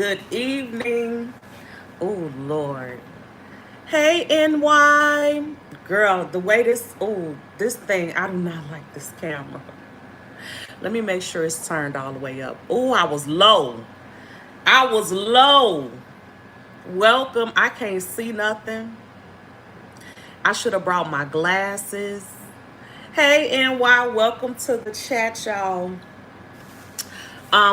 Good evening. Oh, Lord. Hey, NY. Girl, the way this thing, I do not like this camera. Let me make sure it's turned all the way up. Oh, I was low. I was low. Welcome. I can't see nothing. I should have brought my glasses. Hey, NY. Welcome to the chat, y'all.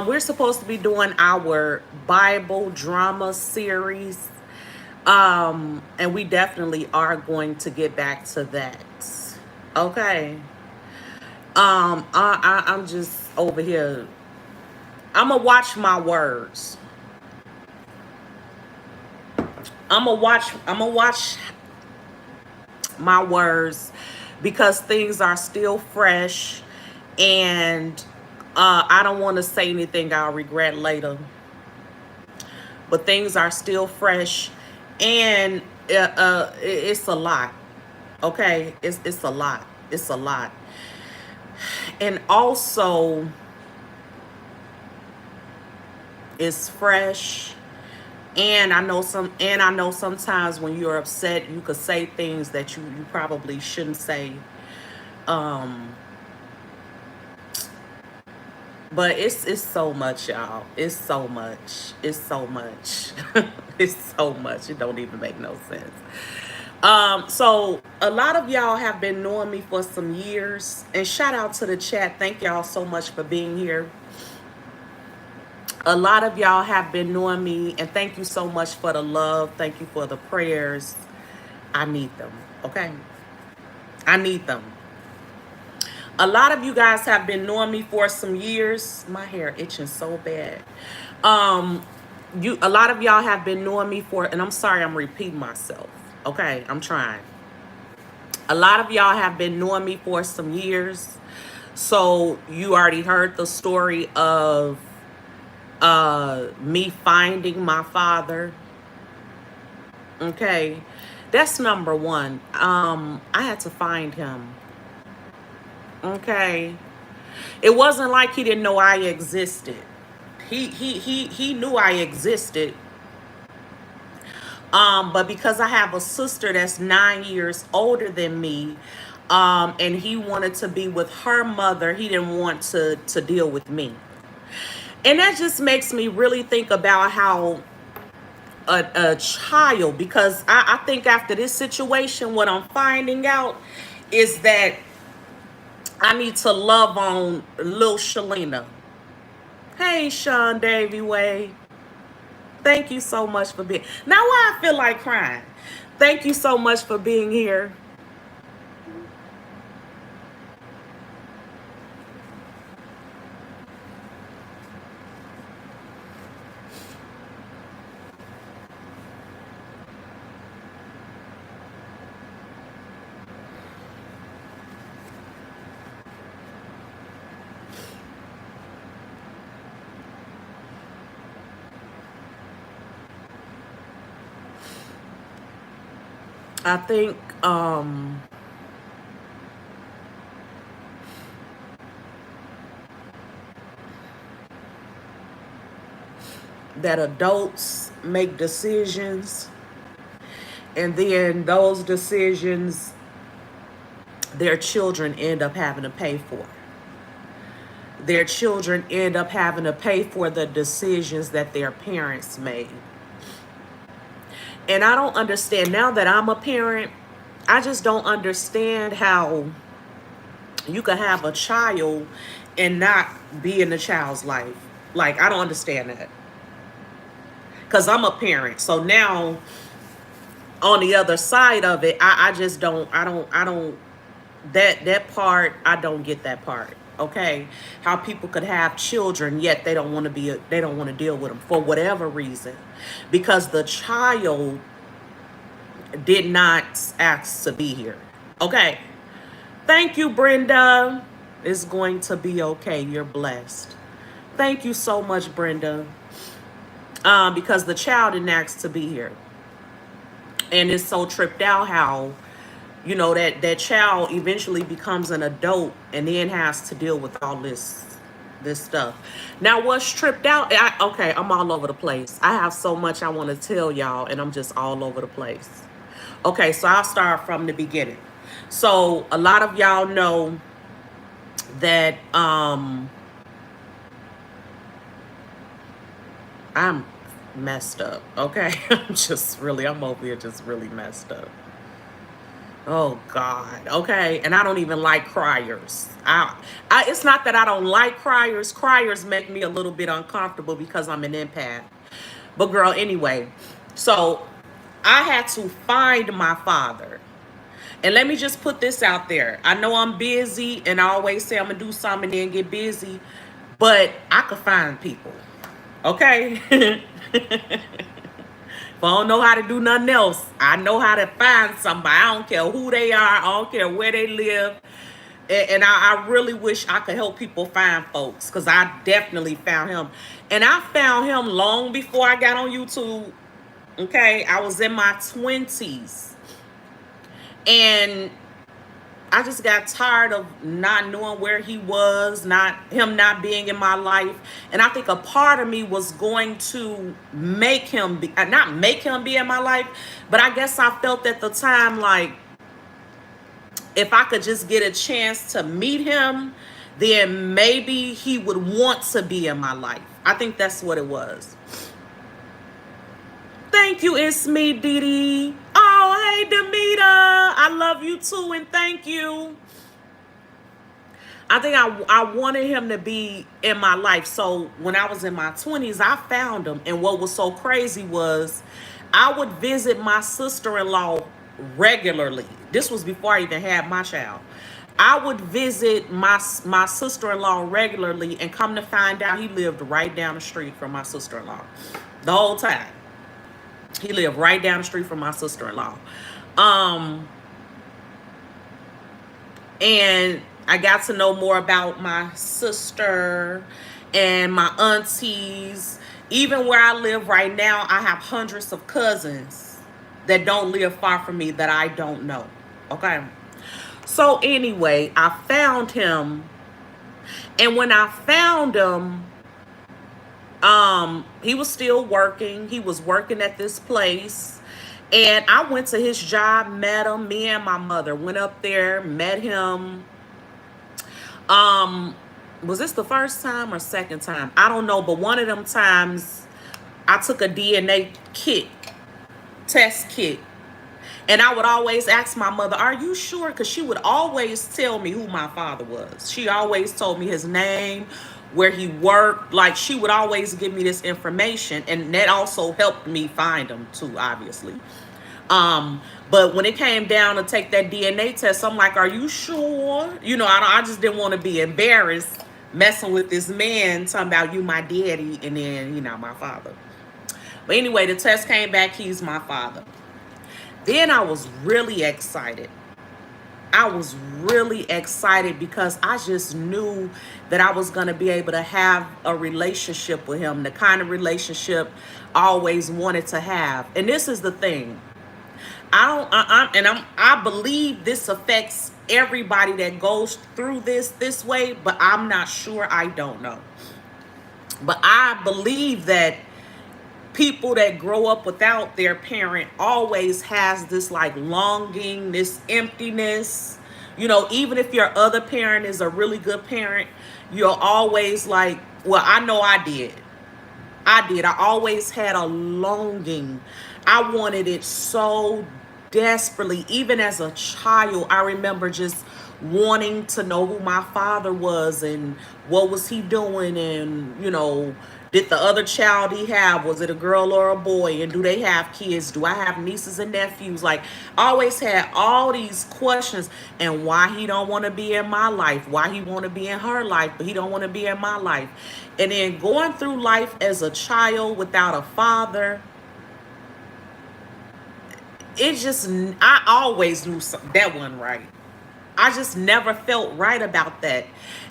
We're supposed to be doing our Bible drama series. And we definitely are going to get back to that. Okay. I'm just over here. I'm gonna watch my words. I'm gonna watch my words because things are still fresh, and I don't want to say anything I'll regret later. But things are still fresh, and it's a lot. Okay, it's a lot. It's a lot. And also it's fresh, and I know sometimes when you're upset you could say things that you probably shouldn't say. um but it's so much, y'all. It's so much. It's so much. It's so much, it don't even make no sense. So a lot of y'all have been knowing me for some years, and shout out to the chat. Thank y'all so much for being here. A lot of y'all have been knowing me, and thank you so much for the love. Thank you for the prayers. I need them, okay? I need them. A lot of you guys have been knowing me for some years. My hair itching so bad. Um, a lot of y'all have been knowing me for, and I'm sorry I'm repeating myself. Okay, I'm trying. A lot of y'all have been knowing me for some years. So you already heard the story of me finding my father. Okay, that's number one. I had to find him. Okay, it wasn't like he didn't know I existed. He knew I existed. But because I have a sister that's 9 years older than me, and he wanted to be with her mother, he didn't want to deal with me. And that just makes me really think about how a child, because I think after this situation, what I'm finding out is that I need to love on little Shalina. Hey, Sean Davy Way. Thank you so much for being. Now, why I feel like crying. Thank you so much for being here. I think that adults make decisions, and then those decisions their children end up having to pay for. Their children end up having to pay for the decisions that their parents made. And I don't understand, now that I'm a parent, I just don't understand how you could have a child and not be in the child's life. Like, I don't understand that. Because I'm a parent. So now, on the other side of it, I just don't, that part, I don't get that part. Okay, how people could have children yet they don't want to they don't want to deal with them for whatever reason, because the child did not ask to be here. Okay, thank you, Brenda. It's going to be okay. You're blessed. Thank you so much, Brenda. Because the child didn't ask to be here, and it's so tripped out how, you know, that child eventually becomes an adult and then has to deal with all this. this stuff. Now, what's tripped out? Okay, I'm all over the place. I have so much I want to tell y'all, and I'm just all over the place. Okay, so I'll start from the beginning. So a lot of y'all know that I'm messed up. Okay, I'm over here just really messed up. Oh God. Okay. And I don't even like criers. It's not that I don't like criers. Criers make me a little bit uncomfortable because I'm an empath. But girl, anyway. So I had to find my father. And let me just put this out there. I know I'm busy and I always say I'm gonna do something and then get busy, but I could find people. Okay. If I don't know how to do nothing else, I know how to find somebody. I don't care who they are. I don't care where they live. And I really wish I could help people find folks, because I definitely found him. And I found him long before I got on YouTube. Okay, I was in my 20s. And I just got tired of not knowing where he was, not being in my life. And I think a part of me was going to make him be, not make him be in my life, but I guess I felt at the time like if I could just get a chance to meet him, then maybe he would want to be in my life. I think that's what it was. Thank you, it's me, Dee Dee. Oh, hey, Demita. I love you too, and thank you. I think I wanted him to be in my life. So when I was in my 20s, I found him. And what was so crazy was I would visit my sister-in-law regularly. This was before I even had my child. I would visit my sister-in-law regularly, and come to find out he lived right down the street from my sister-in-law the whole time. He lived right down the street from my sister-in-law. And I got to know more about my sister and my aunties. Even where I live right now, I have hundreds of cousins that don't live far from me that I don't know. Okay. So anyway, I found him. And when I found him, he was still working. He was working at this place. And I went to his job, met him. Me and my mother went up there, met him. Was this the first time or second time? I don't know, but one of them times I took a DNA test kit. And I would always ask my mother, are you sure? Because she would always tell me who my father was. She always told me his name, where he worked. Like, she would always give me this information. And that also helped me find him too, obviously. But when it came down to take that DNA test, I'm like, are you sure? You know, I just didn't want to be embarrassed messing with this man talking about you my daddy and then, you know, my father. But anyway, the test came back, he's my father. Then I was really excited. I was really excited because I just knew that I was going to be able to have a relationship with him, the kind of relationship I always wanted to have. And this is the thing. I believe this affects everybody that goes through this way, but I'm not sure. I don't know. But I believe that people that grow up without their parent always has this like longing, this emptiness. You know, even if your other parent is a really good parent, you're always like, well, I know I did. I always had a longing. I wanted it so desperately. Even as a child, I remember just wanting to know who my father was and what was he doing, and, you know, did the other child he have, was it a girl or a boy, and do they have kids? Do I have nieces and nephews? Like, I always had all these questions, and why he don't want to be in my life, why he want to be in her life, but he don't want to be in my life. And then going through life as a child without a father, it just, I always knew that wasn't right. I just never felt right about that.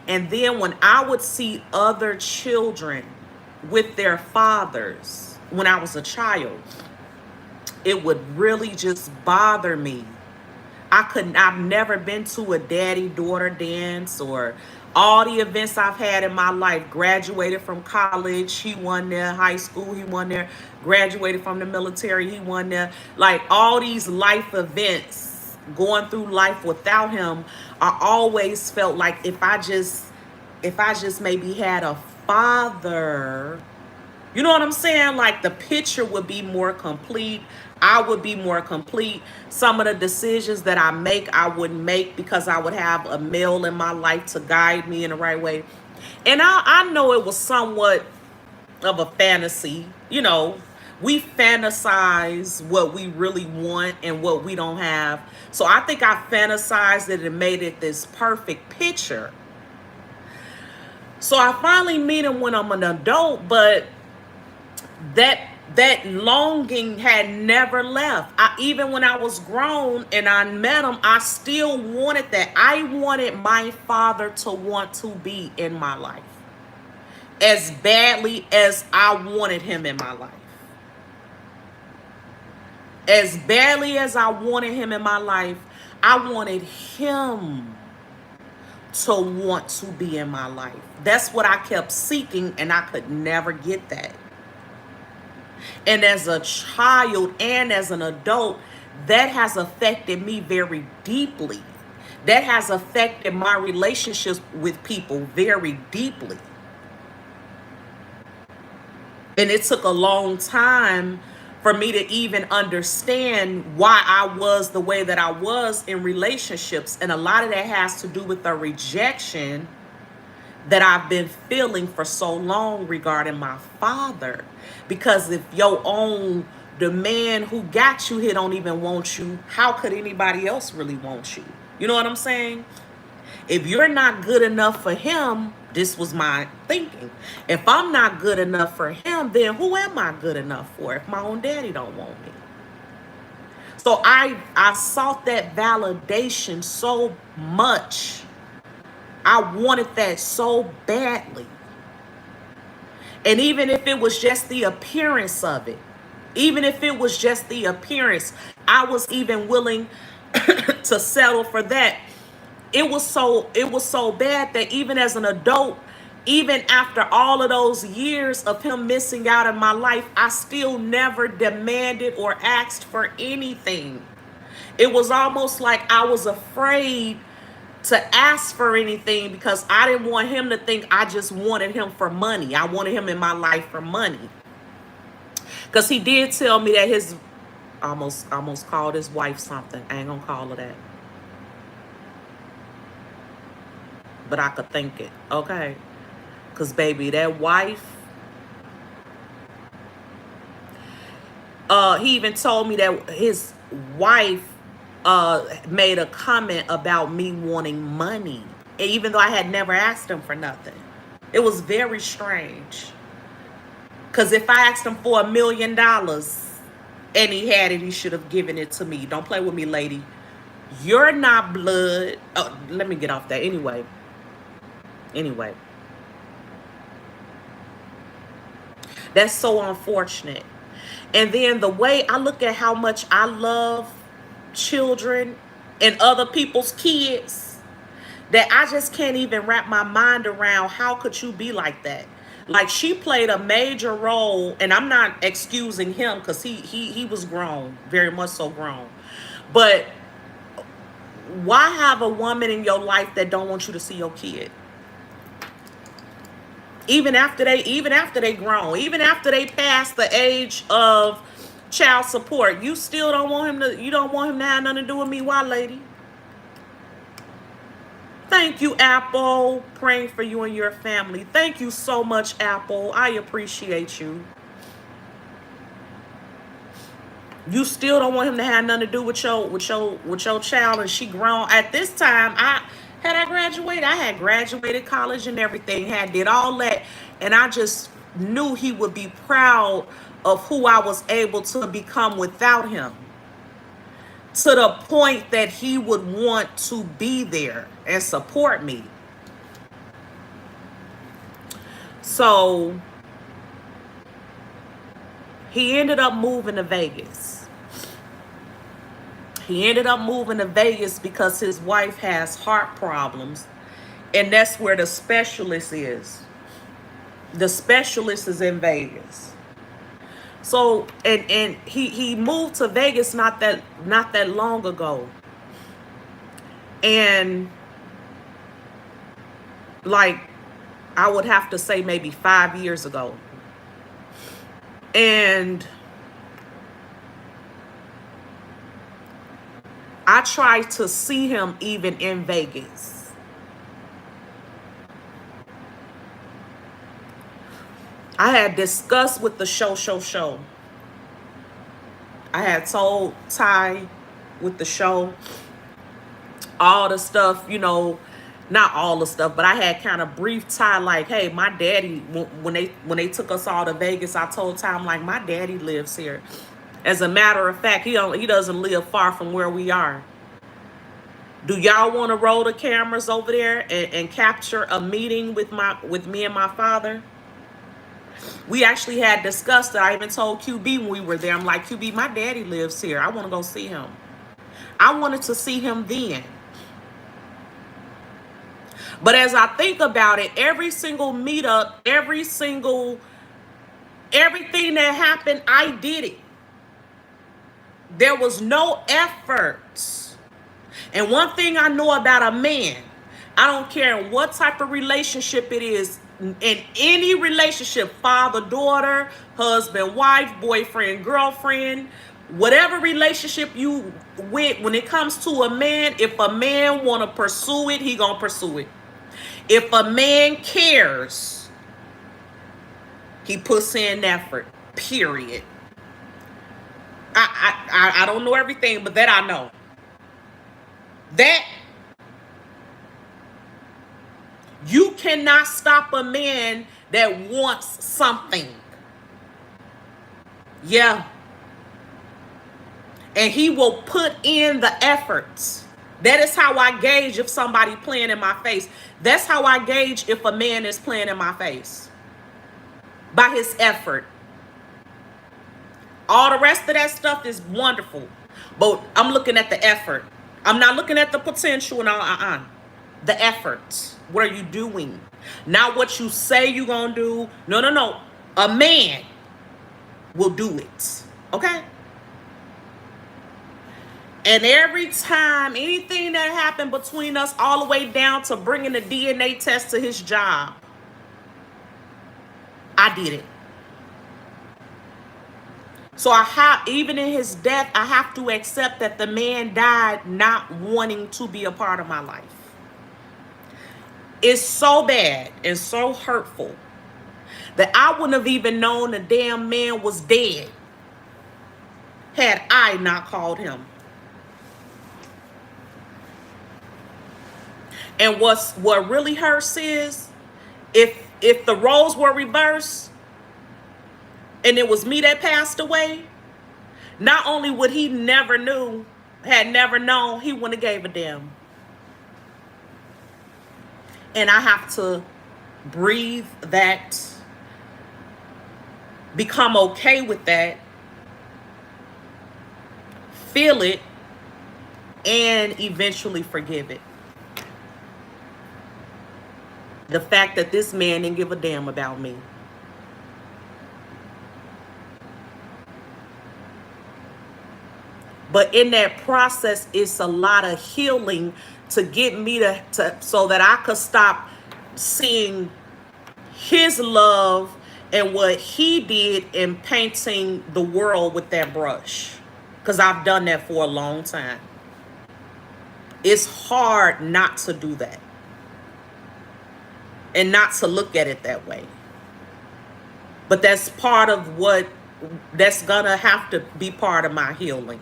And then when I would see other children with their fathers when I was a child, it would really just bother me. I've never been to a daddy-daughter dance or All the events I've had in my life, graduated from college, he won there, high school, he won there, graduated from the military, he won there. Like all these life events, going through life without him, I always felt like if I just maybe had a father, you know what I'm saying? Like the picture would be more complete. I would be more complete. Some of the decisions that I make, I wouldn't make because I would have a male in my life to guide me in the right way. And I know it was somewhat of a fantasy. We fantasize what we really want and what we don't have. So I think I fantasized it and made it this perfect picture. So I finally meet him when I'm an adult, but that longing had never left. Even when I was grown and I met him, I still wanted that. I wanted my father to want to be in my life as badly as I wanted him in my life. As badly as I wanted him in my life, I wanted him to want to be in my life. That's what I kept seeking, and I could never get that. And as a child and as an adult, that has affected me very deeply. That has affected my relationships with people very deeply. And it took a long time for me to even understand why I was the way that I was in relationships. And a lot of that has to do with the rejection that I've been feeling for so long regarding my father. Because if the man who got you here don't even want you, how could anybody else really want you? You know what I'm saying? If you're not good enough for him, this was my thinking. If I'm not good enough for him, then who am I good enough for if my own daddy don't want me? So I sought that validation so much. I wanted that so badly. And even if it was just the appearance of it, even if it was just the appearance, I was even willing to settle for that. It was so bad that even as an adult, even after all of those years of him missing out in my life, I still never demanded or asked for anything. It was almost like I was afraid to ask for anything because I didn't want him to think I just wanted him for money. I wanted him in my life for money. Because he did tell me that his almost called his wife something. I ain't gonna call her that. But I could think it. Okay. Because baby, that wife, he even told me that his wife made a comment about me wanting money, even though I had never asked him for nothing. It was very strange. Because if I asked him for $1 million and he had it, he should have given it to me. Don't play with me, lady. You're not blood. Oh, let me get off that. Anyway, that's so unfortunate. And then the way I look at how much I love children and other people's kids, that I just can't even wrap my mind around. How could you be like that? Like, she played a major role, and I'm not excusing him because he was grown, very much so grown. But why have a woman in your life that don't want you to see your kid? Even after they grown, even after they pass the age of child support, you still don't want him to. You don't want him to have nothing to do with me. Why, lady? Thank you, Apple. Praying for you and your family. Thank you so much, Apple. I appreciate you. You still don't want him to have nothing to do with your child, and she grown. At this time, I had graduated college and everything, had did all that, and I just knew he would be proud of who I was able to become without him. To the point that he would want to be there and support me. So he ended up moving to Vegas. He ended up moving to Vegas because his wife has heart problems. And that's where the specialist is. The specialist is in Vegas. So and he moved to Vegas not that long ago. And like I would have to say maybe 5 years ago. And I tried to see him even in Vegas. I had discussed with the show. I had told Ty with the show all the stuff, not all the stuff, but I had kind of briefed Ty like, hey, my daddy, when they took us all to Vegas, I told Ty, I'm like, my daddy lives here. As a matter of fact, he doesn't live far from where we are. Do y'all want to roll the cameras over there and capture a meeting with me and my father? We actually had discussed it. I even told QB when we were there, I'm like, QB, my daddy lives here. I want to go see him. I wanted to see him then. But as I think about it, every single meetup, everything that happened, I did it. There was no effort. And one thing I know about a man, I don't care what type of relationship it is, in any relationship, father, daughter, husband, wife, boyfriend, girlfriend, whatever relationship you with, when it comes to a man, if a man want to pursue it, he gonna pursue it. If a man cares, he puts in effort, period. I don't know everything, but that I know. That you cannot stop a man that wants something. Yeah. And he will put in the efforts. That is how I gauge if somebody playing in my face. That's how I gauge if a man is playing in my face. By his effort. All the rest of that stuff is wonderful. But I'm looking at the effort. I'm not looking at the potential and all. The effort. What are you doing? Not what you say you're going to do. No. A man will do it. Okay? And every time, anything that happened between us, all the way down to bringing the DNA test to his job, I did it. So even in his death, I have to accept that the man died not wanting to be a part of my life. It's so bad and so hurtful that I wouldn't have even known the damn man was dead had I not called him. And what really hurts is if the roles were reversed and it was me that passed away, not only would he never known, he wouldn't have gave a damn. And I have to breathe that, become okay with that, feel it, and eventually forgive it. The fact that this man didn't give a damn about me. But in that process, it's a lot of healing to get me to so that I could stop seeing his love and what he did in painting the world with that brush. Because I've done that for a long time. It's hard not to do that. And not to look at it that way. But that's part of that's gonna have to be part of my healing.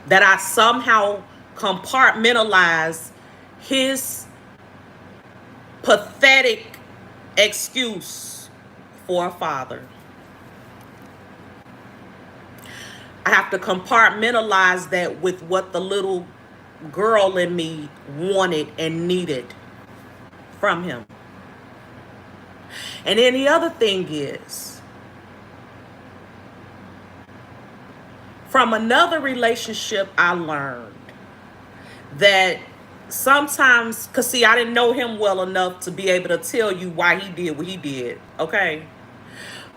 That I somehow compartmentalize his pathetic excuse for a father. I have to compartmentalize that with what the little girl in me wanted and needed from him. And then the other thing is, from another relationship, I learned that sometimes, because see, I didn't know him well enough to be able to tell you why he did what he did, okay?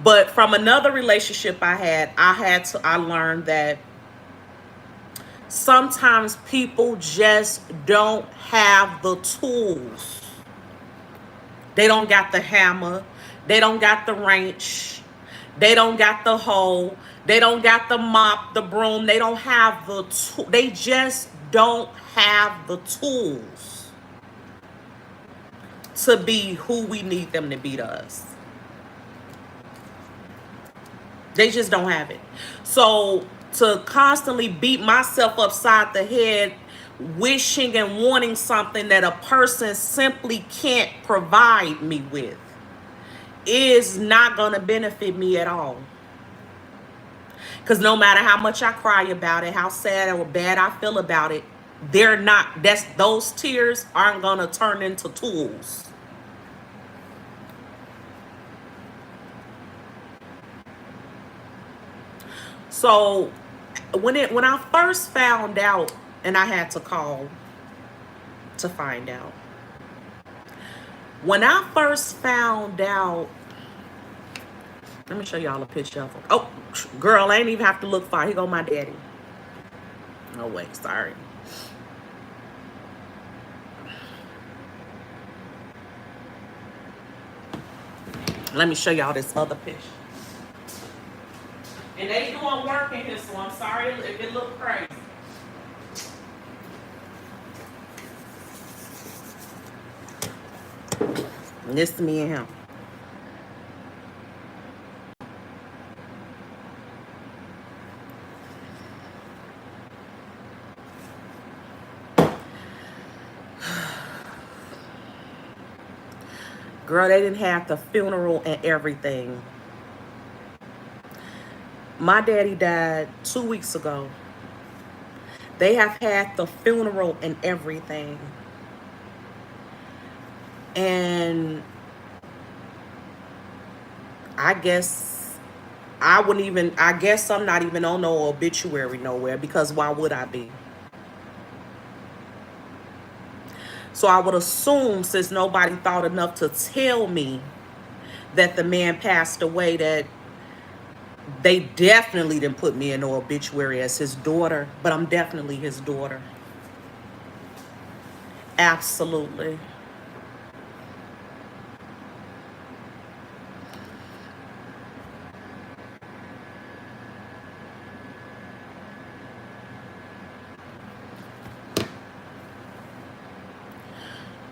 But from another relationship I learned that sometimes people just don't have the tools. They don't got the hammer. They don't got the wrench. They don't got the hoe. They don't got the mop, the broom. They don't have the tool. They just don't have the tools to be who we need them to be to us. They just don't have it. So to constantly beat myself upside the head, wishing and wanting something that a person simply can't provide me with is not going to benefit me at all. Because no matter how much I cry about it, how sad or bad I feel about it, those tears aren't going to turn into tools. So when I first found out, and I had to call to find out. When I first found out, let me show y'all a picture of him. Oh, girl, I ain't even have to look far. Here go my daddy. Oh, wait, sorry. Let me show y'all this other picture. And they doing work in here, so I'm sorry if it look crazy. And this is me and him. Girl, they didn't have the funeral and everything. My daddy died 2 weeks ago. They have had the funeral and everything. And I guess I guess I'm not even on no obituary nowhere, because why would I be? So I would assume, since nobody thought enough to tell me that the man passed away, that they definitely didn't put me in no obituary as his daughter, but I'm definitely his daughter. Absolutely.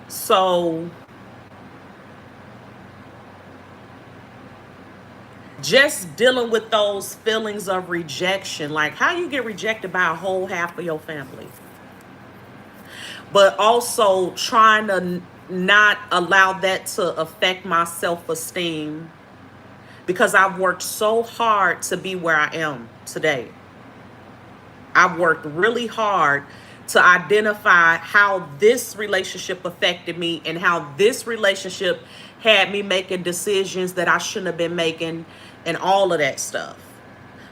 So just dealing with those feelings of rejection, like how you get rejected by a whole half of your family, but also trying to not allow that to affect my self-esteem, because I've worked so hard to be where I am today. I've worked really hard to identify how this relationship affected me and how this relationship had me making decisions that I shouldn't have been making and all of that stuff.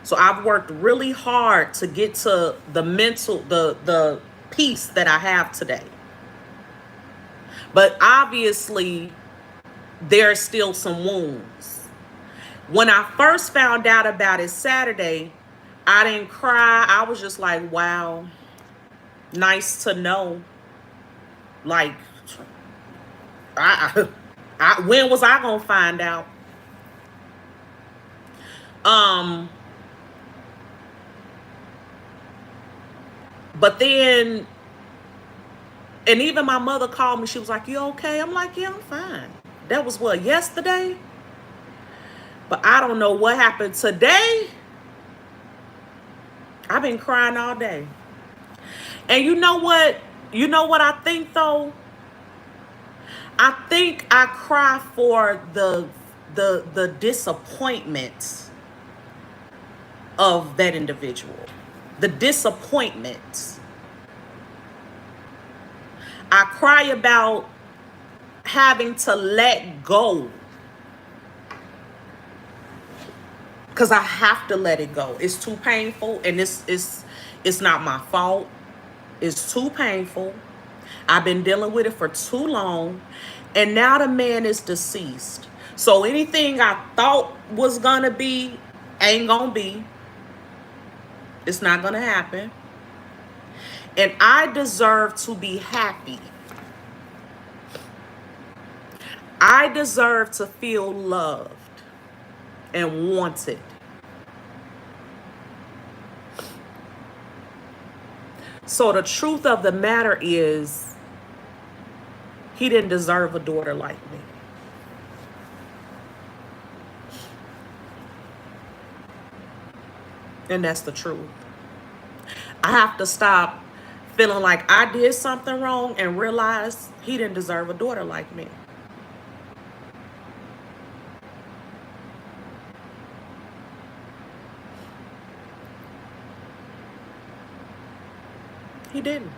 So I've worked really hard to get to the mental, the peace that I have today. But obviously, there's still some wounds. When I first found out about it Saturday, I didn't cry. I was just like, wow, nice to know. Like, when was I gonna find out? But then, and even my mother called me. She was like, "You okay?" I'm like, "Yeah, I'm fine." That was what, yesterday? But I don't know what happened today. I've been crying all day. And you know what? You know what I think though? I think I cry for the disappointment of that individual. The disappointment. I cry about having to let go, because I have to let it go. It's too painful, and it's not my fault. It's too painful. I've been dealing with it for too long, and now the man is deceased. So anything I thought was gonna be ain't gonna be. It's not gonna happen. And I deserve to be happy. I deserve to feel loved and wanted. So the truth of the matter is, he didn't deserve a daughter like me. And that's the truth. I have to stop feeling like I did something wrong and realize he didn't deserve a daughter like me. He didn't.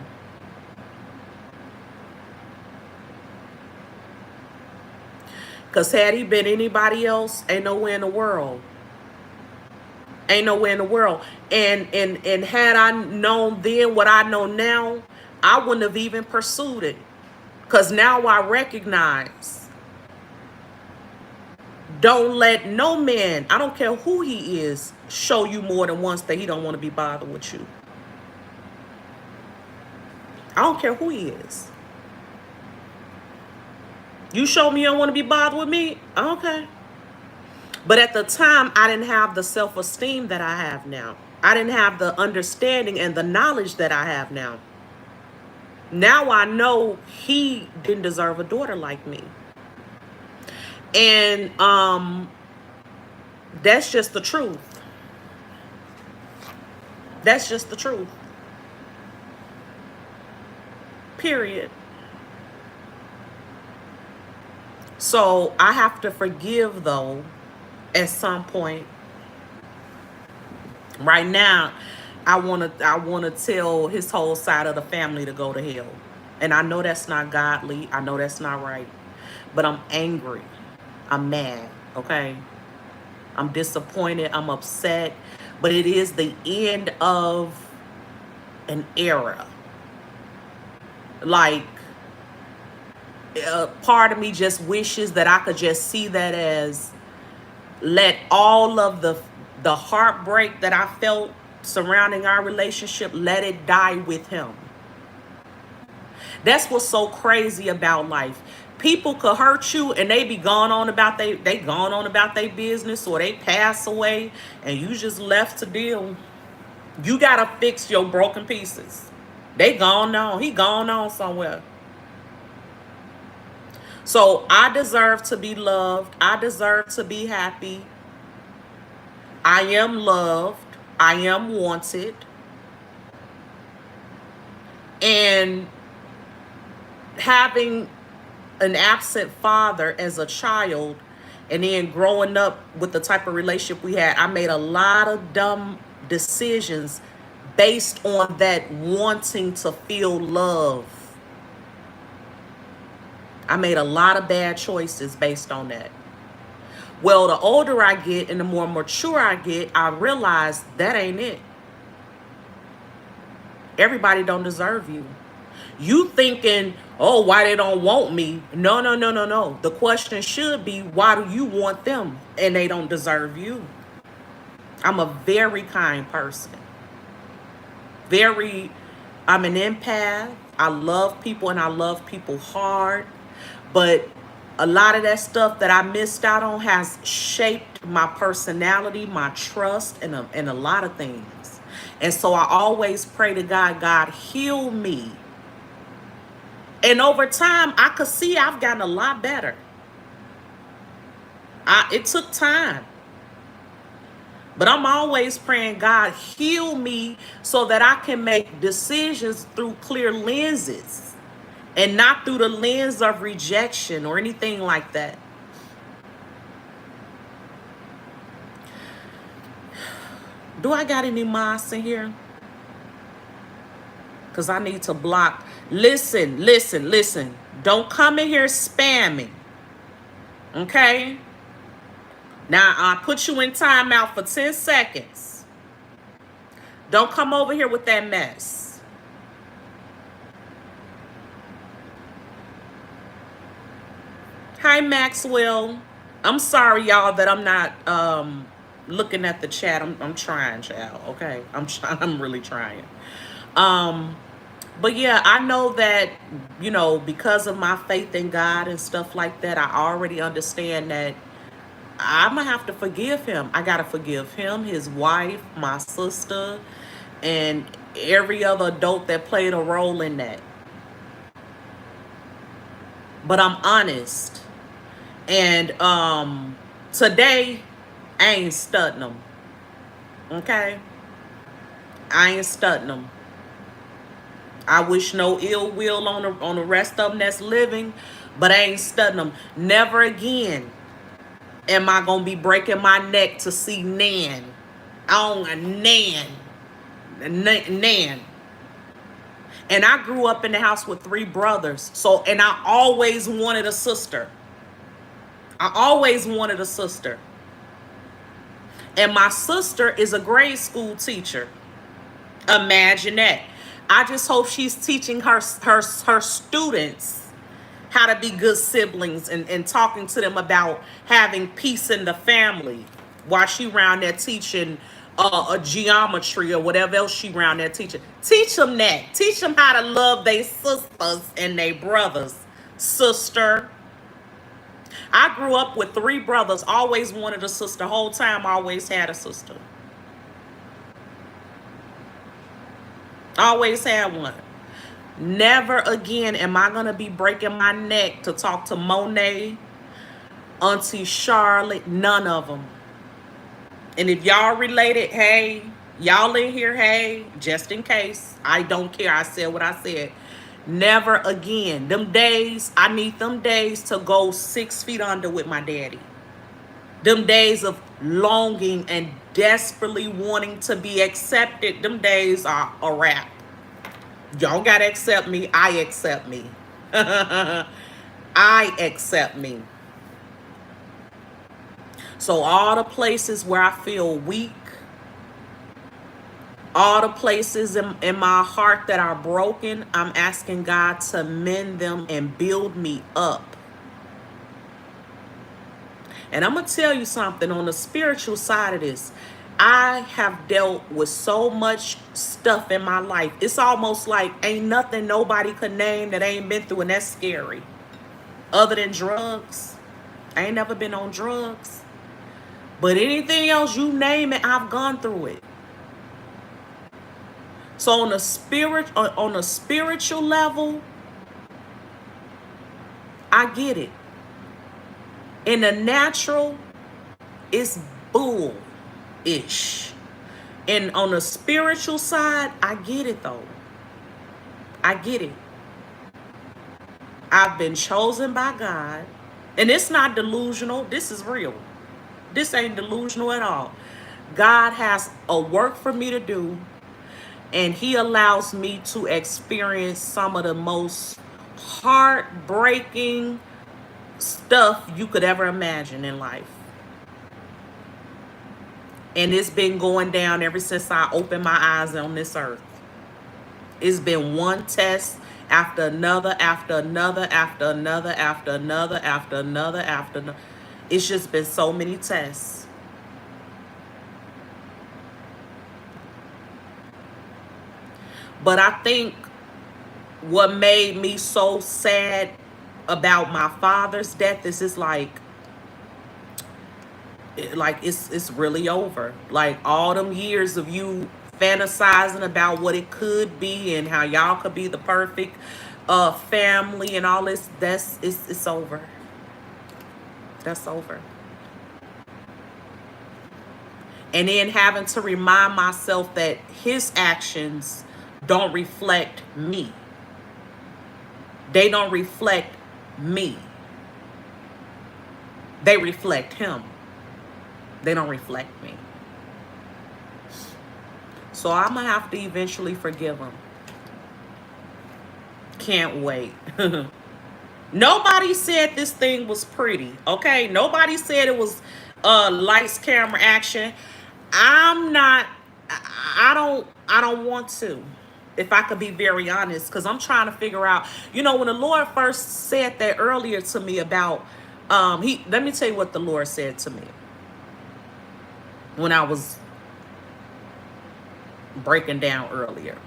Because had he been anybody else, ain't nowhere in the world. Ain't nowhere in the world. And had I known then what I know now, I wouldn't have even pursued it. Because now I recognize, don't let no man, I don't care who he is, show you more than once that he don't want to be bothered with you. I don't care who he is. You show me you don't want to be bothered with me? Okay. But at the time, I didn't have the self-esteem that I have now. I didn't have the understanding and the knowledge that I have now. Now I know he didn't deserve a daughter like me. And that's just the truth. That's just the truth. Period. So I have to forgive, though, at some point. Right now, I wanna tell his whole side of the family to go to hell. And I know that's not godly. I know that's not right. But I'm angry. I'm mad, okay? I'm disappointed. I'm upset. But it is the end of an era. Like, part of me just wishes that I could just see that as, let all of the heartbreak that I felt surrounding our relationship, let it die with him. That's what's so crazy about life. People could hurt you and they be gone on about they gone on about their business, or they pass away and you just left to deal. You gotta fix your broken pieces. They gone on. He gone on somewhere. So I deserve to be loved. I deserve to be happy. I am loved. I am wanted. And having an absent father as a child, and then growing up with the type of relationship we had, I made a lot of dumb decisions based on that wanting to feel love. I made a lot of bad choices based on that. Well, the older I get and the more mature I get, I realize that ain't it. Everybody don't deserve you. You thinking, oh, why they don't want me? No, no, no, no, no. The question should be, why do you want them and they don't deserve you? I'm a very kind person. I'm an empath. I love people and I love people hard. But a lot of that stuff that I missed out on has shaped my personality, my trust, and a lot of things. And so I always pray to God, God, heal me. And over time, I could see I've gotten a lot better. It took time. But I'm always praying, God, heal me so that I can make decisions through clear lenses and not through the lens of rejection or anything like that. Do I got any moss in here? Because I need to block. Listen, listen, listen. Don't come in here spamming. Okay? Now, I put you in timeout for 10 seconds. Don't come over here with that mess. Hi, Maxwell. I'm sorry, y'all, that I'm not looking at the chat. I'm trying, child. Okay, I'm really trying. Um, but yeah, I know that, because of my faith in God and stuff like that, I already understand that I'm gonna have to forgive him. I gotta forgive him, his wife, my sister, and every other adult that played a role in that. But I'm honest. And today I ain't studying them. Okay? I ain't studying them. I wish no ill will on the rest of them that's living, but I ain't studying them. Never again am I gonna be breaking my neck to see Nan. On a Nan. Nan. And I grew up in the house with three brothers. And I always wanted a sister. I always wanted a sister. And my sister is a grade school teacher. Imagine that. I just hope she's teaching her students how to be good siblings and talking to them about having peace in the family while she around there teaching a geometry or whatever else she around there teaching. Teach them that. Teach them how to love their sisters and their brothers. Sister. I grew up with three brothers. Always wanted a sister. Whole time always had a sister. Always had one. Never again am I going to be breaking my neck to talk to Monet, Auntie Charlotte, none of them. And if y'all related, hey, y'all in here, hey, just in case. I don't care. I said what I said. Never again. Them days, I need them days to go 6 feet under with my daddy. Them days of longing and desperately wanting to be accepted, them days are a wrap. Y'all gotta accept me. I accept me. I accept me. So all the places where I feel weak, all the places in my heart that are broken, I'm asking God to mend them and build me up. And I'm going to tell you something on the spiritual side of this. I have dealt with so much stuff in my life. It's almost like ain't nothing nobody could name that I ain't been through, and that's scary. Other than drugs. I ain't never been on drugs. But anything else, you name it, I've gone through it. So on a spiritual level, I get it. In the natural, it's bull-ish. And on the spiritual side, I get it though. I get it. I've been chosen by God. And it's not delusional. This is real. This ain't delusional at all. God has a work for me to do. And he allows me to experience some of the most heartbreaking stuff you could ever imagine in life. And it's been going down ever since I opened my eyes on this earth. It's been one test after another, after another, after another, after another, after another, after another. It's just been so many tests. But I think what made me so sad about my father's death is it's it's really over. Like all them years of you fantasizing about what it could be and how y'all could be the perfect family and all this, it's over. That's over. And then having to remind myself that his actions don't reflect me. They don't reflect me. They reflect him. They don't reflect me. So I'm going to have to eventually forgive him. Can't wait. Nobody said this thing was pretty, okay? Nobody said it was lights, camera, action. I don't want to, if I could be very honest, because I'm trying to figure out, when the Lord first said that earlier to me about Let me tell you what the Lord said to me when I was breaking down earlier.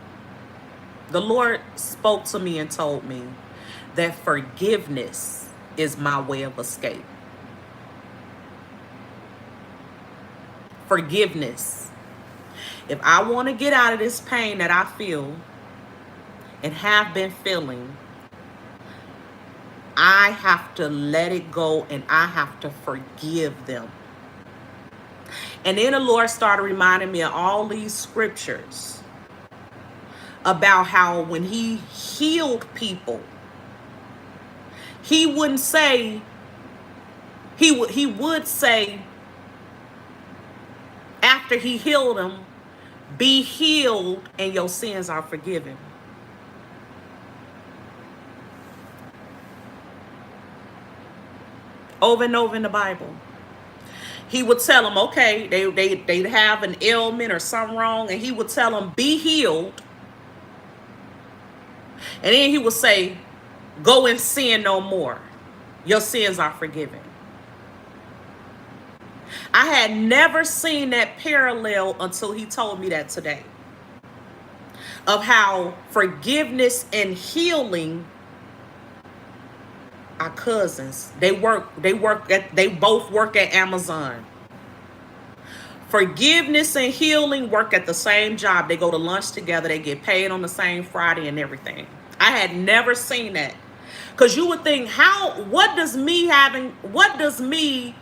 The Lord spoke to me and told me that forgiveness is my way of escape. Forgiveness. If I want to get out of this pain that I feel and have been feeling, I have to let it go and I have to forgive them. And then the Lord started reminding me of all these scriptures about how when he healed people, he wouldn't say, he would say after he healed them, be healed and your sins are forgiven. Over and over in the Bible. He would tell them, okay, they'd have an ailment or something wrong, and he would tell them, be healed. And then he would say, go and sin no more. Your sins are forgiven. I had never seen that parallel until he told me that today. Of how forgiveness and healing are cousins. They both work at Amazon. Forgiveness and healing work at the same job. They go to lunch together. They get paid on the same Friday and everything. I had never seen that. Because you would think, what does me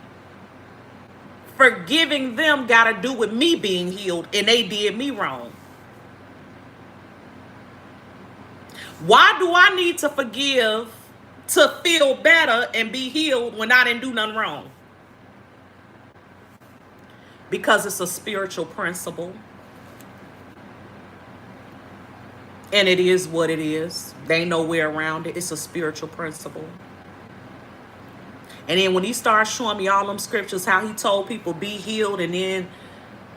forgiving them got to do with me being healed and they did me wrong? Why do I need to forgive to feel better and be healed when I didn't do nothing wrong? Because it's a spiritual principle. And it is what it is. There ain't no way around it. It's a spiritual principle. And then when he started showing me all them scriptures, how he told people be healed and then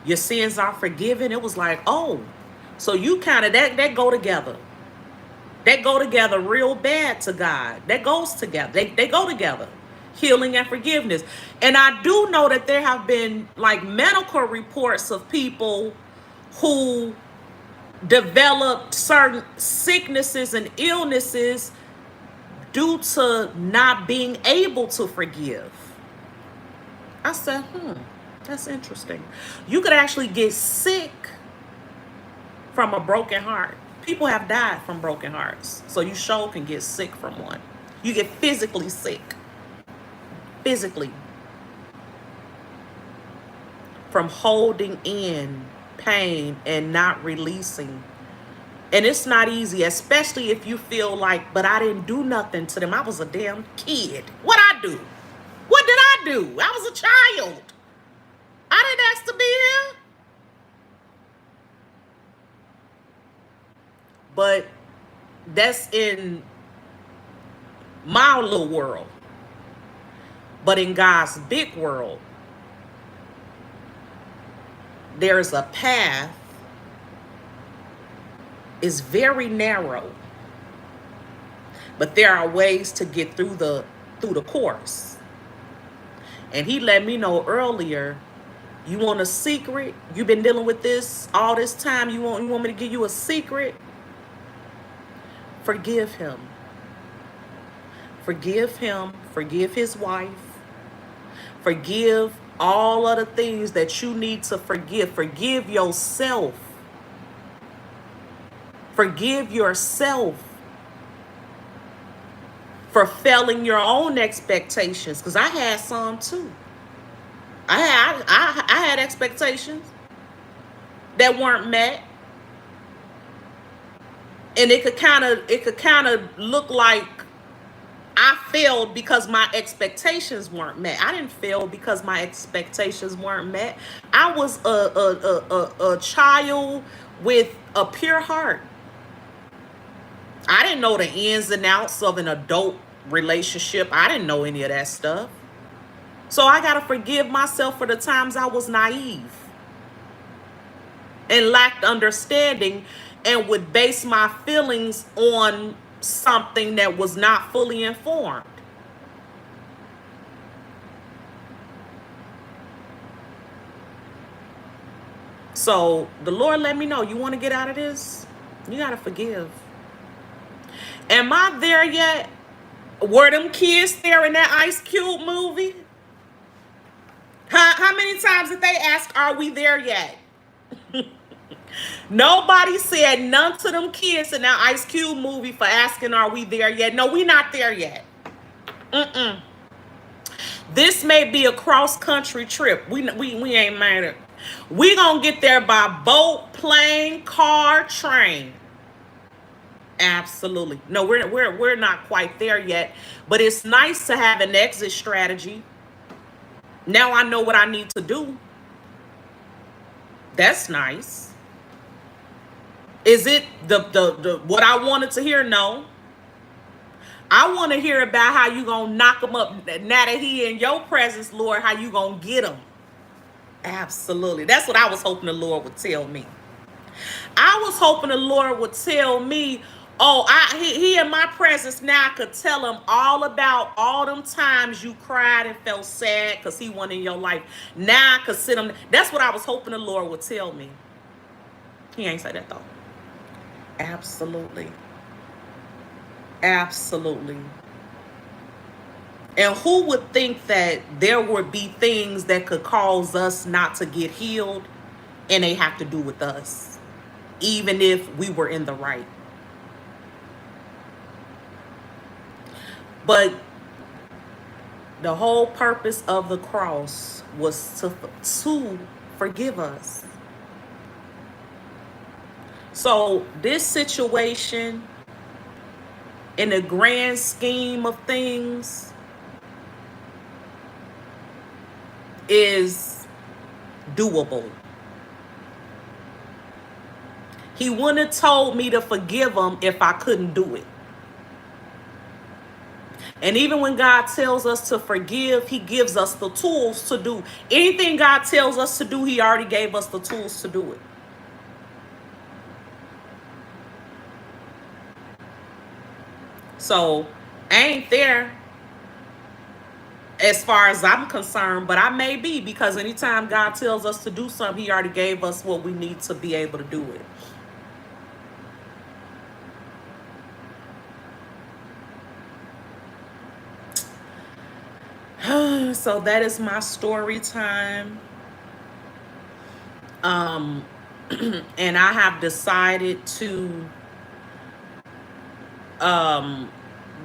your sins are forgiven, it was like, oh, so you kind of, that go together. That go together real bad to God. That goes together. They go together. Healing and forgiveness. And I do know that there have been like medical reports of people who developed certain sicknesses and illnesses due to not being able to forgive. I said, that's interesting. You could actually get sick from a broken heart. People have died from broken hearts. So you sure can get sick from one. You get physically sick. Physically. From holding in pain and not releasing. And it's not easy, especially if you feel like, but I didn't do nothing to them. I was a damn kid. What'd I do? What did I do? I was a child. I didn't ask to be here. But that's in my little world. But in God's big world, there's a path. It's very narrow. But there are ways to get through the course. And he let me know earlier, you want a secret? You've been dealing with this all this time. You want me to give you a secret? Forgive him. Forgive him. Forgive his wife. Forgive all of the things that you need to forgive. Forgive yourself. Forgive yourself for failing your own expectations. Because I had some too. I had expectations that weren't met. And it could kind of look like I failed because my expectations weren't met. I didn't fail because my expectations weren't met. I was a child with a pure heart. I didn't know the ins and outs of an adult relationship. I didn't know any of that stuff. So I got to forgive myself for the times I was naive and lacked understanding and would base my feelings on something that was not fully informed. So the Lord let me know, you want to get out of this? You got to forgive. Am I there yet? Were them kids there in that Ice Cube movie? How many times did they ask, are we there yet? Nobody said none to them kids in that Ice Cube movie for asking, are we there yet? No, we not there yet. Mm-mm. This may be a cross-country trip. We ain't made it. We gonna get there by boat, plane, car, train. Absolutely. No, we're not quite there yet. But it's nice to have an exit strategy. Now I know what I need to do. That's nice. Is it the what I wanted to hear? No. I want to hear about how you gonna knock him up now that he in your presence, Lord. How you gonna get him? Absolutely. That's what I was hoping the Lord would tell me. I was hoping the Lord would tell me, oh, he in my presence now. I could tell him all about all them times you cried and felt sad because he wasn't in your life. Now I could sit him. That's what I was hoping the Lord would tell me. He ain't say that though. Absolutely. Absolutely. And who would think that there would be things that could cause us not to get healed and they have to do with us, even if we were in the right? But the whole purpose of the cross was to forgive us. So this situation, in the grand scheme of things, is doable. He wouldn't have told me to forgive him if I couldn't do it. And even when God tells us to forgive, he gives us the tools to do. Anything God tells us to do, he already gave us the tools to do it. So I ain't there as far as I'm concerned, but I may be, because anytime God tells us to do something, he already gave us what we need to be able to do it. So that is my story time. And I have decided to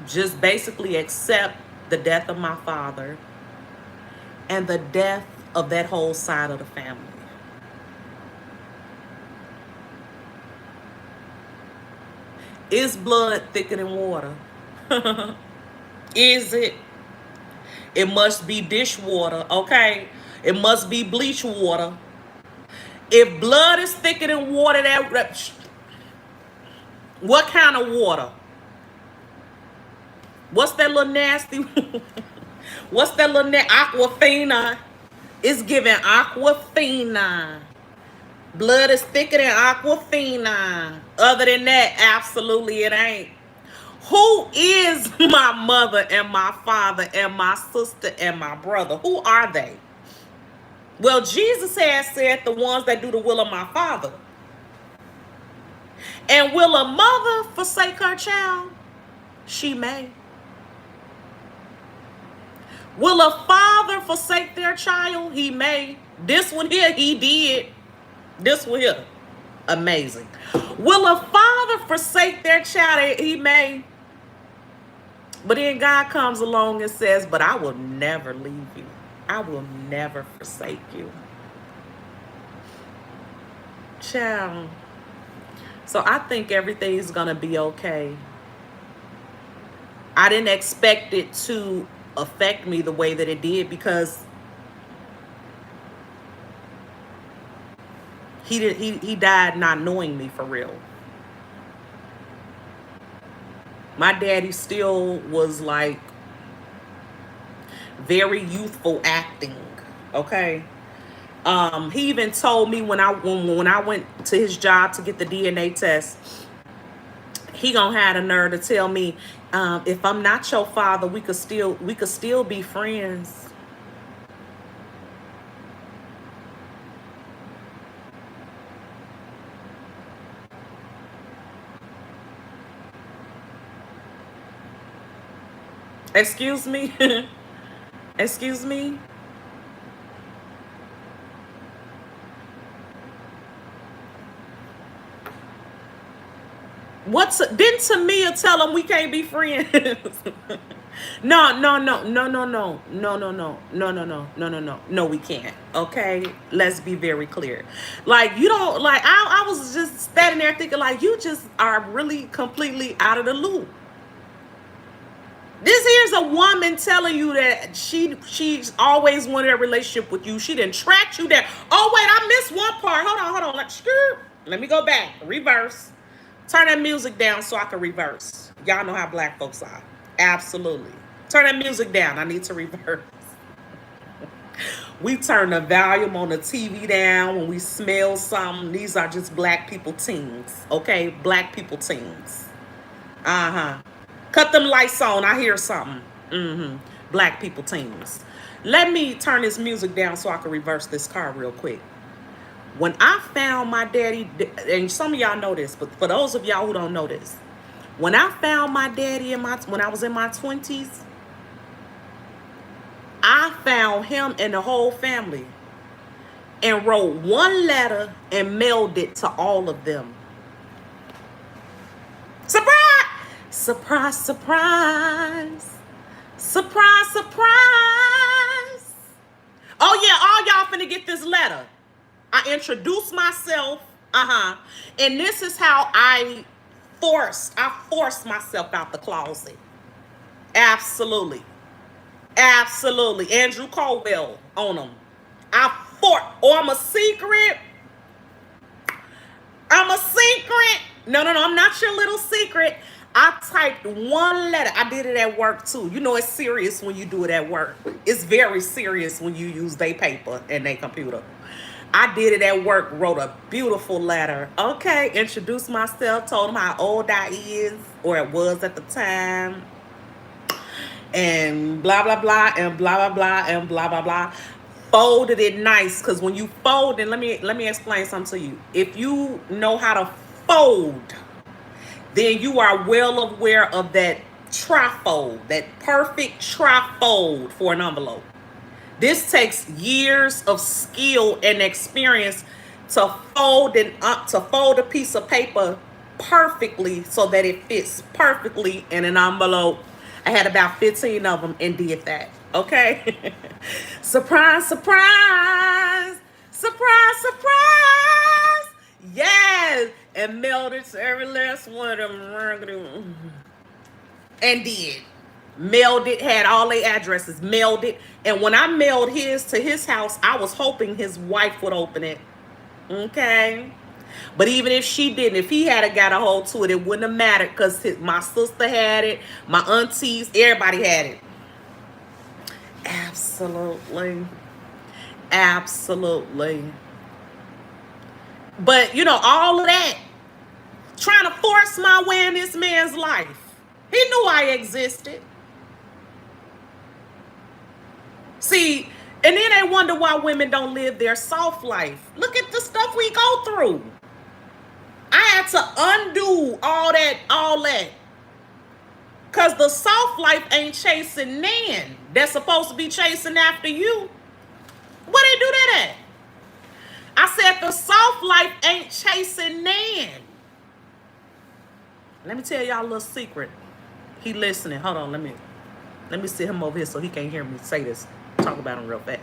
just basically accept the death of my father and the death of that whole side of the family. Is blood thicker than water? Is it? It must be dishwater, okay? It must be bleach water. If blood is thicker than water, what kind of water? What's that little nasty? What's that little Aquafina? It's giving Aquafina. Blood is thicker than Aquafina. Other than that, absolutely it ain't. Who is my mother and my father and my sister and my brother? Who are they? Well, Jesus has said the ones that do the will of my Father. And will a mother forsake her child? She may. Will a father forsake their child? He may. This one here, he did. This one here, amazing. Will a father forsake their child? He may. But then God comes along and says, but I will never leave you. I will never forsake you. Child. So I think everything's going to be okay. I didn't expect it to affect me the way that it did, because he died not knowing me for real. My daddy still was like very youthful acting, okay? He even told me when I went to his job to get the DNA test, he gonna have the nerve to tell me, if I'm not your father, we could still be friends. Excuse me? Excuse me? Didn't Tamia tell them we can't be friends? No, no, no, no, no, no, no, no, no, no, no, no, no, no, no, no, we can't. Okay, let's be very clear. Like you don't like. I was just standing there thinking like you just are really completely out of the loop. This here's a woman telling you that she's always wanted a relationship with you. She didn't track you there. Oh wait, I missed one part. Hold on. Like, let me go back. Reverse. Turn that music down so I can reverse. Y'all know how black folks are. Absolutely. Turn that music down. I need to reverse. We turn the volume on the TV down when we smell something. These are just black people things. Okay? Black people things. Uh-huh. Cut them lights on. I hear something. Mm-hmm. Black people teams. Let me turn this music down so I can reverse this car real quick. When I found my daddy, and some of y'all know this, but for those of y'all who don't know this, when I found my daddy when I was in my 20s, I found him and the whole family and wrote one letter and mailed it to all of them. Surprise! Surprise, surprise. Surprise, surprise. Oh yeah, all y'all finna get this letter. I introduced myself. And this is how I forced myself out the closet. Absolutely. Absolutely. Andrew Colwell on them. I'm a secret. I'm a secret. No, I'm not your little secret. I typed one letter. I did it at work too. You know it's serious when you do it at work. It's very serious when you use their paper and their computer. I did it at work, wrote a beautiful letter. Okay, introduced myself, told them how old I is, or it was at the time. And blah, blah, blah, and blah, blah, blah, and blah, blah, blah. Folded it nice, because when you fold, and let me explain something to you. If you know how to fold, then you are well aware of that trifold, that perfect trifold for an envelope. This takes years of skill and experience to fold a piece of paper perfectly so that it fits perfectly in an envelope. I had about 15 of them and did that. Okay? Surprise, surprise. Surprise, surprise. Yes. And mailed it to every last one of them. And did. Mailed it, had all their addresses, mailed it. And when I mailed his to his house, I was hoping his wife would open it. Okay? But even if she didn't, if he had got a hold to it, it wouldn't have mattered because my sister had it, my aunties, everybody had it. Absolutely. Absolutely. But, all of that, trying to force my way in this man's life. He knew I existed. See, and then they wonder why women don't live their soft life. Look at the stuff we go through. I had to undo all that. Because the soft life ain't chasing man. They're supposed to be chasing after you. Where they do that at? I said the soft life ain't chasing man. Let me tell y'all a little secret. He listening. Hold on, let me sit him over here so he can't hear me say this. Talk about him real fast.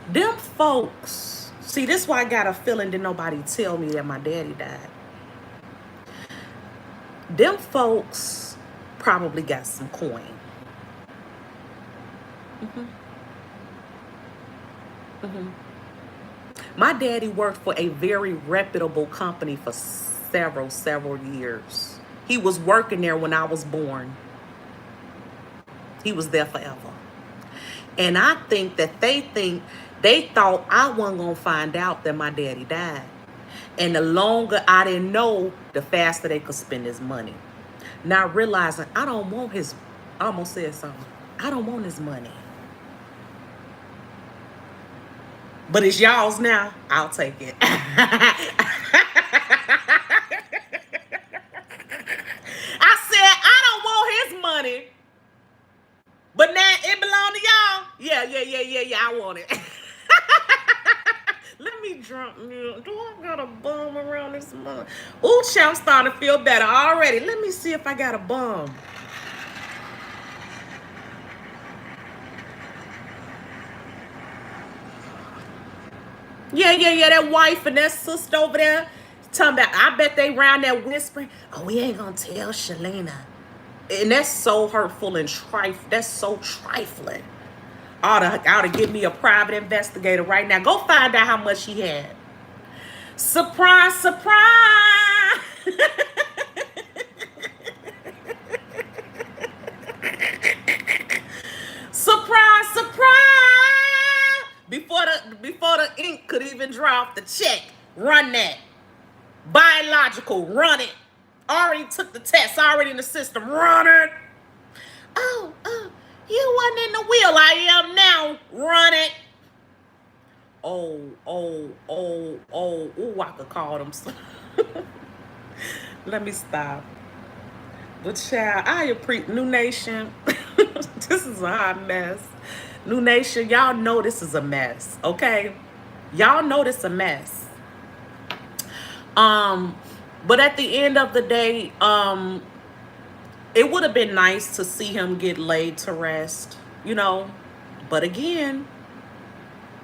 Them folks, see, this is why I got a feeling that nobody tell me that my daddy died. Them folks probably got some coin. My daddy worked for a very reputable company for several years. He was working there when I was born. He was there forever. And I think that they thought I wasn't going to find out that my daddy died. And the longer I didn't know, the faster they could spend his money. Not realizing I almost said something. I don't want his money. But it's y'all's now. I'll take it. I yeah. I want it. Let me drunk. Do I got a bum around this month? Ooh, child, starting to feel better already. Let me see if I got a bum. Yeah. That wife and that sister over there. Talking about, I bet they round there whispering, oh, we ain't gonna tell Shalina. And that's so hurtful and that's so trifling. Ought to give me a private investigator right now. Go find out how much he had. Surprise, surprise. Surprise, surprise. Before the ink could even drop the check, run that. Biological, run it. Already took the test, already in the system, run it. Oh, you wasn't in the wheel. I am now. Run it. Oh. Ooh, I could call them. Let me stop. But child, I appreciate New Nation. This is a hot mess. New Nation, y'all know this is a mess, okay? Y'all know this a mess. Um, but at the end of the day, it would have been nice to see him get laid to rest, you know. But again,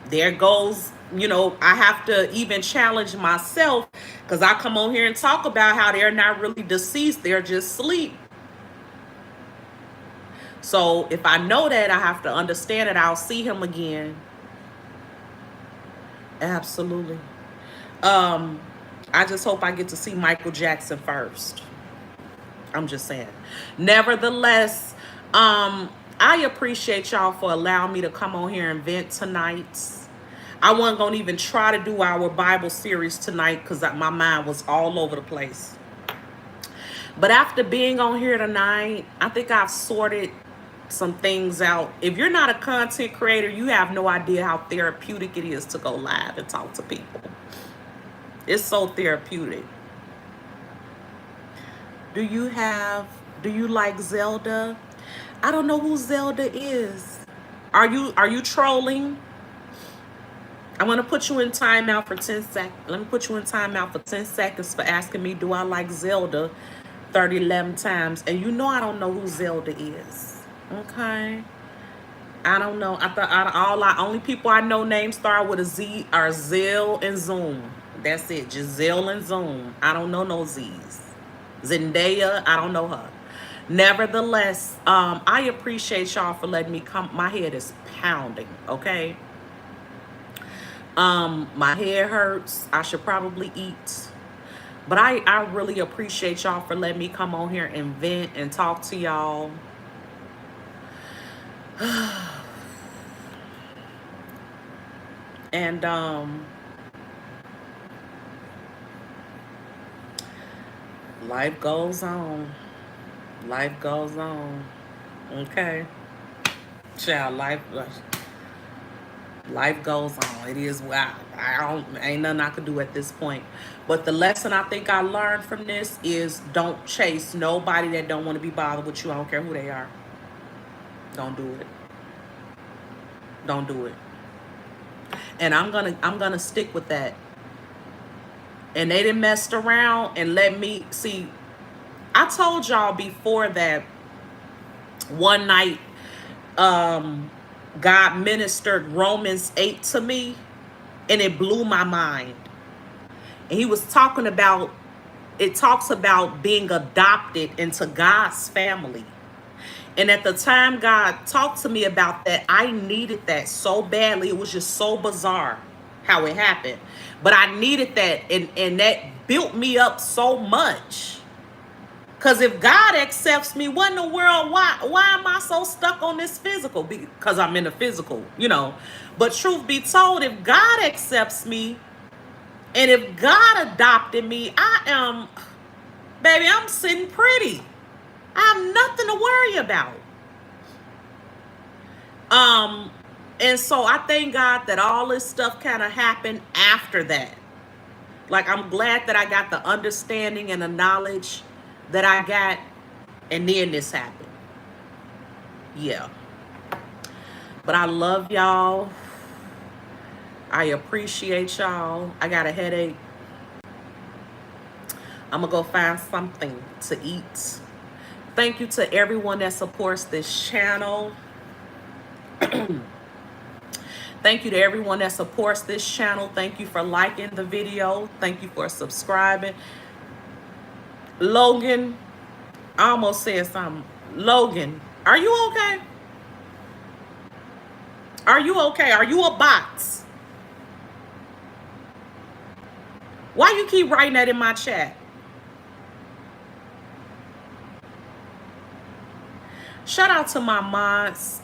there goes, I have to even challenge myself because I come on here and talk about how they're not really deceased, they're just asleep. So if I know that, I have to understand that I'll see him again. Absolutely. Um, I just hope I get to see Michael Jackson first. I'm just saying. Nevertheless, I appreciate y'all for allowing me to come on here and vent tonight. I wasn't going to even try to do our Bible series tonight because my mind was all over the place. But after being on here tonight, I think I've sorted some things out. If you're not a content creator, you have no idea how therapeutic it is to go live and talk to people. It's so therapeutic. Do you like Zelda? I don't know who Zelda is. Are you trolling? I'm going to put you in timeout for 10 seconds. Let me put you in timeout for 10 seconds for asking me, do I like Zelda 11 times? And you know I don't know who Zelda is. Okay? I don't know. I thought only people I know names start with a Z are Zell and Zoom. That's it. Giselle and Zoom. I don't know no Z's. Zendaya, I don't know her. Nevertheless, I appreciate y'all for letting me come. My head is pounding, okay? My head hurts. I should probably eat. But I really appreciate y'all for letting me come on here and vent and talk to y'all. And life goes on. Life goes on. Okay. Child, life goes on. It is, ain't nothing I could do at this point. But the lesson I think I learned from this is don't chase nobody that don't want to be bothered with you. I don't care who they are. Don't do it. Don't do it. And I'm gonna stick with that. And they didn't mess around and let me see. I told y'all before that one night, God ministered Romans 8 to me, and it blew my mind. And he was talking about, it talks about being adopted into God's family. And at the time God talked to me about that, I needed that so badly. It was just so bizarre how it happened. But I needed that, and that built me up so much. Because if God accepts me, what in the world, why am I so stuck on this physical? Because I'm in the physical, But truth be told, if God accepts me, and if God adopted me, baby, I'm sitting pretty. I have nothing to worry about. And so I thank God that all this stuff kind of happened after that. Like, I'm glad that I got the understanding and the knowledge that I got, and then this happened. Yeah. But I love y'all. I appreciate y'all. I got a headache. I'm going to go find something to eat. Thank you to everyone that supports this channel. Thank you to everyone that supports this channel. Thank you for liking the video. Thank you for subscribing. Logan, I almost said something. Logan, are you okay? Are you okay? Are you a box? Why you keep writing that in my chat? Shout out to my mods.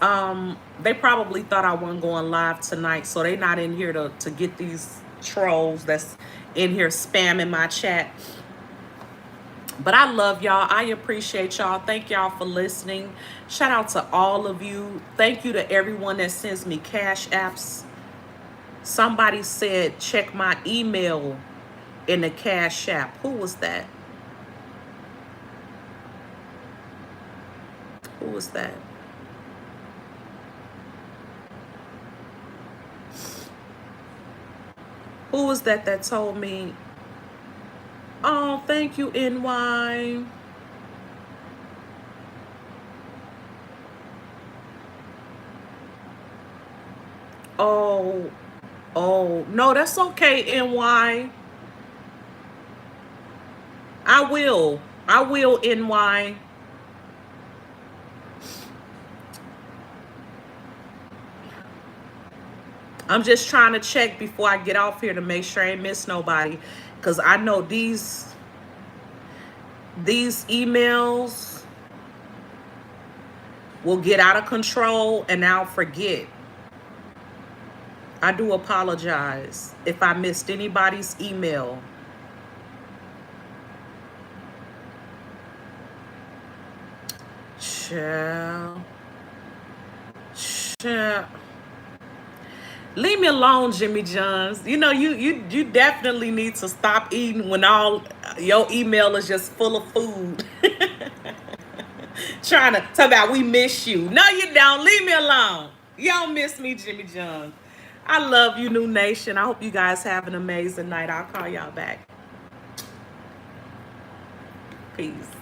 They probably thought I wasn't going live tonight, so they not in here to get these trolls that's in here spamming my chat. But I love y'all. I appreciate y'all. Thank y'all for listening. Shout out to all of you. Thank you to everyone that sends me cash apps. Somebody said check my email in the cash app. Who was that? Who was that? Who was that that told me? Oh, thank you, NY. Oh, no, that's okay, NY. I will, NY. I'm just trying to check before I get off here to make sure I ain't miss nobody. Because I know these emails will get out of control and I'll forget. I do apologize if I missed anybody's email. Child. Leave me alone, Jimmy Johns. You know, you definitely need to stop eating when all your email is just full of food. Trying to talk about we miss you. No, you don't. Leave me alone. You don't miss me, Jimmy Johns. I love you, New Nation. I hope you guys have an amazing night. I'll call y'all back. Peace.